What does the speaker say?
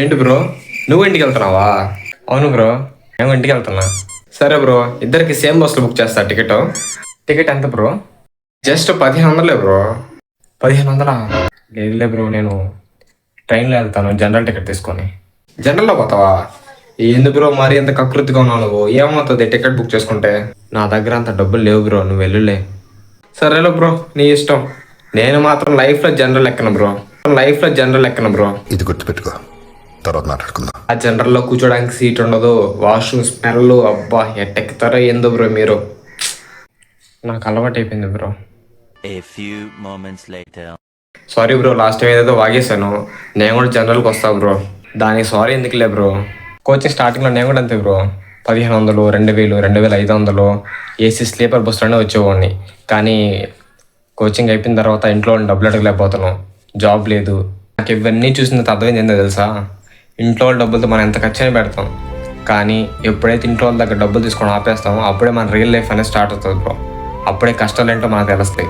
ఏంటి బ్రో, నువ్వు ఇంటికి వెళ్తున్నావా? అవును బ్రో, నేను ఇంటికి వెళ్తున్నా. సరే బ్రో, ఇద్దరికి సేమ్ బస్సులో బుక్ చేస్తా. టికెట్ ఎంత బ్రో? Just 1500 bro. 1500? లేదులే బ్రో, నేను ట్రైన్లో వెళ్తాను జనరల్ టికెట్ తీసుకొని. జనరల్లో పోతావా? ఏంది బ్రో మరి ఎంత కకృతిగా ఉన్నావు నువ్వు? ఏమవుతుంది టికెట్ బుక్ చేసుకుంటే? నా దగ్గర అంత డబ్బులు లేవు బ్రో, నువ్వు వెళ్ళులే. సరేలే బ్రో, నీ ఇష్టం. నేను మాత్రం లైఫ్లో జనరల్ ఎక్కను బ్రో. ఇది గుర్తుపెట్టుకో, తర్వాత మాట్లాడుకుందాం. ఆ జనరల్లో కూర్చోడానికి సీట్ ఉండదు, వాష్రూమ్ స్మెల్, అబ్బా ఎట్టెక్కుతారో ఏందో బ్రో మీరు. నాకు అలవాటు అయిపోయింది bro. A few moments later. Sorry bro, last time ఏదో వాగేశాను. నేను కూడా జనరల్కి వస్తా బ్రో. దానికి సారీ ఎందుకులే బ్రో. కోచింగ్ స్టార్టింగ్లో నేను కూడా అంతే బ్రో. 1500, 2000, 2500 ఏసీ స్లీపర్ బస్సులోనే వచ్చేవాడిని. కానీ కోచింగ్ అయిపోయిన తర్వాత ఇంట్లో డబ్బులు అడగలేకపోతున్నాం, జాబ్ లేదు. నాకు ఇవన్నీ చూసిన అర్థమైంది ఏందో తెలుసా? ఇంట్లో వాళ్ళ డబ్బులతో మనం ఎంత ఖర్చు అయినా పెడతాం, కానీ ఎప్పుడైతే ఇంట్లో వాళ్ళ దగ్గర డబ్బులు తీసుకొని ఆపేస్తామో అప్పుడే మన రియల్ లైఫ్ అనేది స్టార్ట్ అవుతుంది బ్రో. అప్పుడే కష్టాలు ఏంటో మనకు తెలుస్తాయి.